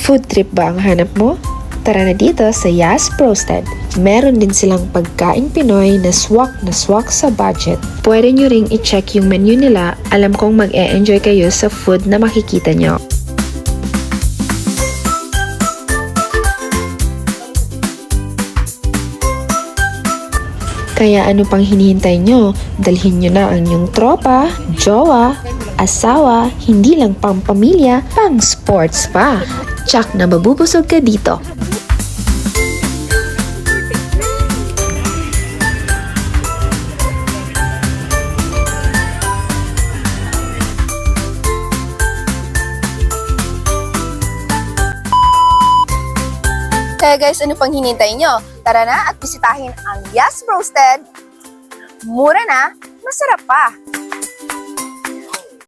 Food trip ba ang hanap mo? Tara na dito sa Yas Roasted. Meron din silang pagkaing Pinoy na swak sa budget. Pwede nyo ring i-check yung menu nila. Alam kong mag-e-enjoy kayo sa food na makikita nyo. Kaya ano pang hinihintay nyo? Dalhin nyo na ang inyong tropa, jowa, asawa, hindi lang pang pamilya, pang sports pa. Tsak na mabubusog ka dito. Kaya guys, ano pang hinintay nyo? Tara na at bisitahin ang Yas Roasted. Mura na, masarap pa!